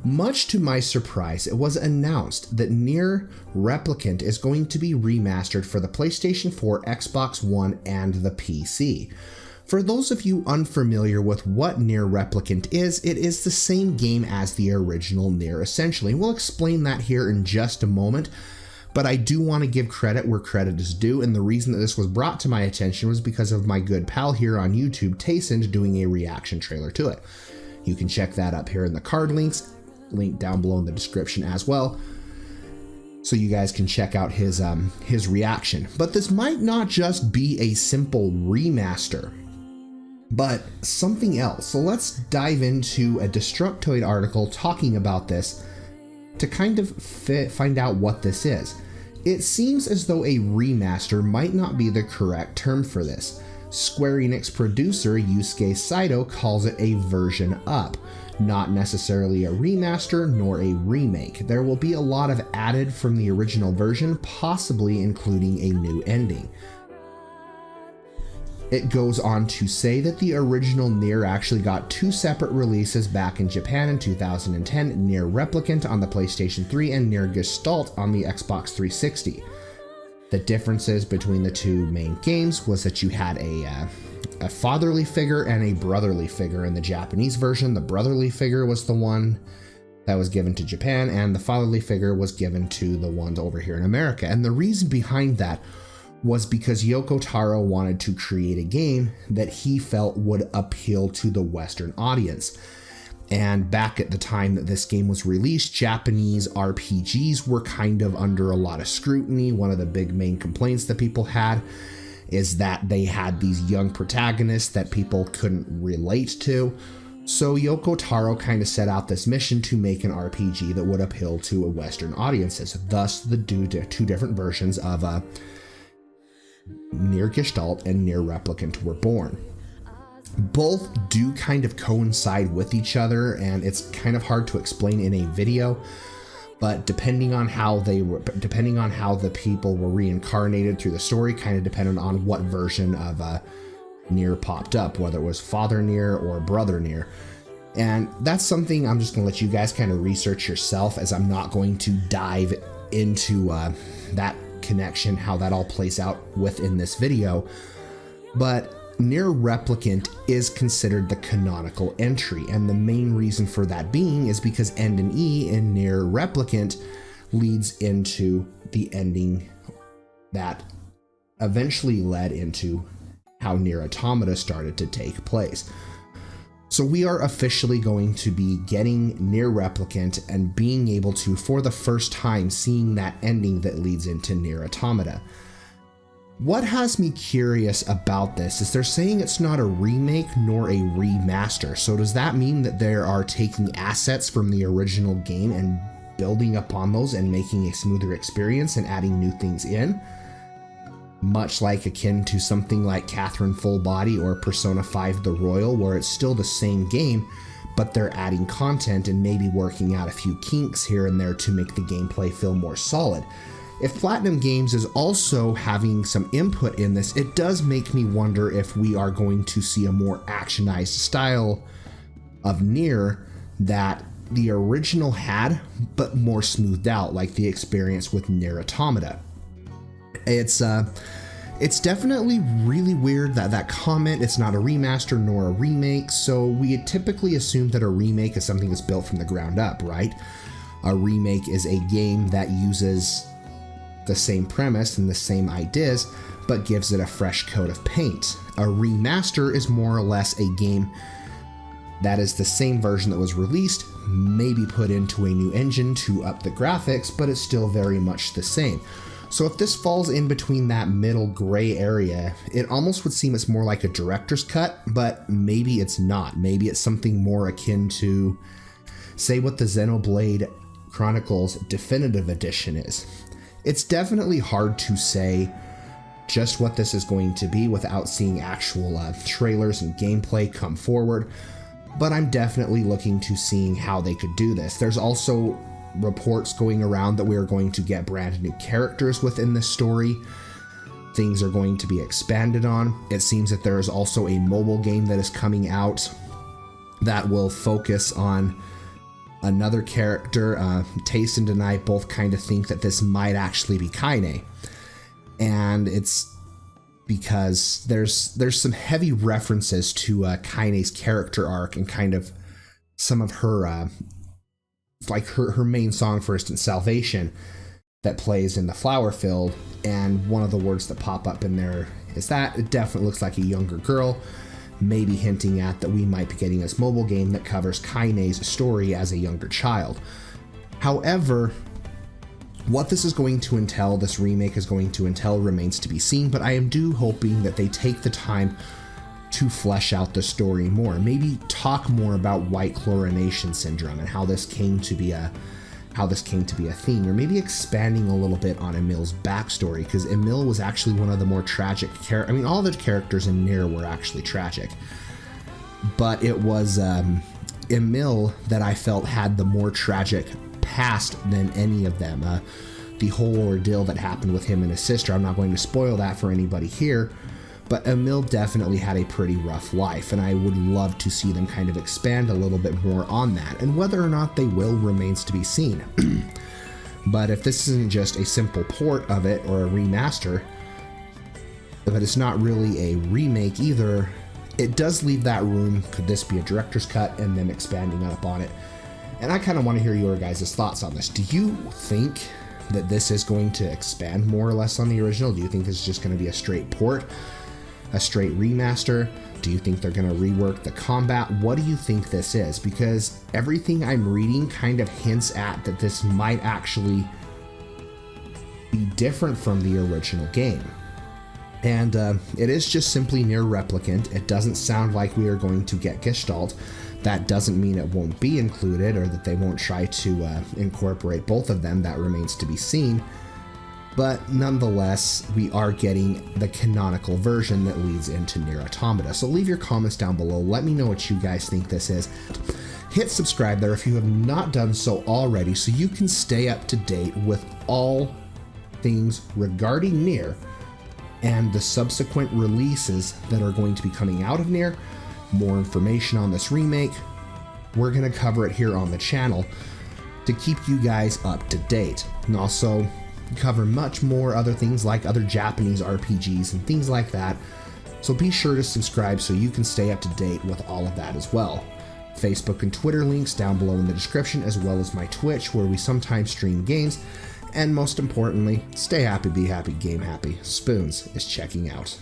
Much to my surprise, it was announced that Nier Replicant is going to be remastered for the PlayStation 4, Xbox One, and the PC. For those of you unfamiliar with what Nier Replicant is, it is the same game as the original Nier, essentially. We'll explain that here in just a moment, but I do want to give credit where credit is due, and the reason that this was brought to my attention was because of my good pal here on YouTube, Teysind, doing a reaction trailer to it. You can check that up here in the card links, link down below in the description as well, so you guys can check out his reaction. But this might not just be a simple remaster, but something else. So let's dive into a Destructoid article talking about this to kind of find out what this is. It seems as though a remaster might not be the correct term for this. Square Enix producer Yusuke Saito calls it a version up, not necessarily a remaster nor a remake. There will be a lot of added from the original version, possibly including a new ending. It goes on to say that the original Nier actually got 2 separate releases back in Japan in 2010, Nier Replicant on the PlayStation 3 and Nier Gestalt on the Xbox 360. The differences between the two main games was that you had a fatherly figure and a brotherly figure. In the Japanese version, the brotherly figure was the one that was given to Japan, and the fatherly figure was given to the ones over here in America. And the reason behind that was because Yoko Taro wanted to create a game that he felt would appeal to the Western audience. And back at the time that this game was released, Japanese RPGs were kind of under a lot of scrutiny. One of the big main complaints that people had is that they had these young protagonists that people couldn't relate to. So Yoko Taro kind of set out this mission to make an RPG that would appeal to Western audiences. Thus, the two different versions of Nier Gestalt and Nier Replicant were born. Both do kind of coincide with each other, and it's kind of hard to explain in a video, but depending on how the people were reincarnated through the story kind of depended on what version of Nier popped up, whether it was Father Nier or Brother Nier. And that's something I'm just going to let you guys kind of research yourself, as I'm not going to dive into that connection, how that all plays out within this video. But Nier Replicant is considered the canonical entry, and the main reason for that being is because End and E in Nier Replicant leads into the ending that eventually led into how Nier Automata started to take place. So we are officially going to be getting Nier Replicant and being able to, for the first time, seeing that ending that leads into Nier Automata. What has me curious about this is they're saying it's not a remake nor a remaster. So does that mean that they are taking assets from the original game and building upon those and making a smoother experience and adding new things in? Much like akin to something like Catherine Full Body or Persona 5 The Royal, where it's still the same game, but they're adding content and maybe working out a few kinks here and there to make the gameplay feel more solid. If Platinum Games is also having some input in this, it does make me wonder if we are going to see a more actionized style of Nier that the original had, but more smoothed out, like the experience with Nier Automata. It's definitely really weird that comment, it's not a remaster nor a remake, so we typically assume that a remake is something that's built from the ground up, right? A remake is a game that uses the same premise and the same ideas, but gives it a fresh coat of paint. A remaster is more or less a game that is the same version that was released, maybe put into a new engine to up the graphics, but it's still very much the same. So if this falls in between that middle gray area, it almost would seem it's more like a director's cut, but maybe it's not. Maybe it's something more akin to, say, what the Xenoblade Chronicles Definitive Edition is. It's definitely hard to say just what this is going to be without seeing actual trailers and gameplay come forward, but I'm definitely looking to seeing how they could do this. There's also reports going around that we are going to get brand new characters within this story. Things are going to be expanded on. It seems that there is also a mobile game that is coming out that will focus on Another character, Teysind and I both kind of think that this might actually be Kaine. And it's because there's some heavy references to Kaine's character arc and kind of some of her, like her main song, for instance, Salvation, that plays in the flower field. And one of the words that pop up in there is that it definitely looks like a younger girl, maybe hinting at that we might be getting this mobile game that covers Kaine's story as a younger child. However, what this is going to entail, this remake is going to entail, remains to be seen, but I am hoping that they take the time to flesh out the story more, maybe talk more about white chlorination syndrome and how this came to be a theme, or maybe expanding a little bit on Emil's backstory, because Emil was actually one of the more tragic all the characters in Nier were actually tragic, but it was Emil that I felt had the more tragic past than any of them. The whole ordeal that happened with him and his sister, I'm not going to spoil that for anybody here, but Emil definitely had a pretty rough life, and I would love to see them kind of expand a little bit more on that, and whether or not they will remains to be seen. But if this isn't just a simple port of it or a remaster, but it's not really a remake either, it does leave that room. Could this be a director's cut and then expanding up on it? And I kind of want to hear your guys' thoughts on this. Do you think that this is going to expand more or less on the original? Do you think this is just going to be a straight port, a straight remaster? Do you think they're going to rework the combat? What do you think this is? Because everything I'm reading kind of hints at that this might actually be different from the original game. And it is just simply Nier Replicant. It doesn't sound like we are going to get Gestalt. That doesn't mean it won't be included or that they won't try to incorporate both of them. That remains to be seen. But nonetheless, we are getting the canonical version that leads into Nier Automata. So leave your comments down below. Let me know what you guys think this is. Hit subscribe there if you have not done so already, so you can stay up to date with all things regarding Nier and the subsequent releases that are going to be coming out of Nier. More information on this remake, we're going to cover it here on the channel to keep you guys up to date, and also cover much more other things like other Japanese RPGs and things like that. So be sure to subscribe so you can stay up to date with all of that as well. Facebook and Twitter links down below in the description, as well as my Twitch, where we sometimes stream games. And most importantly, stay happy, be happy, game happy. Spoons is checking out.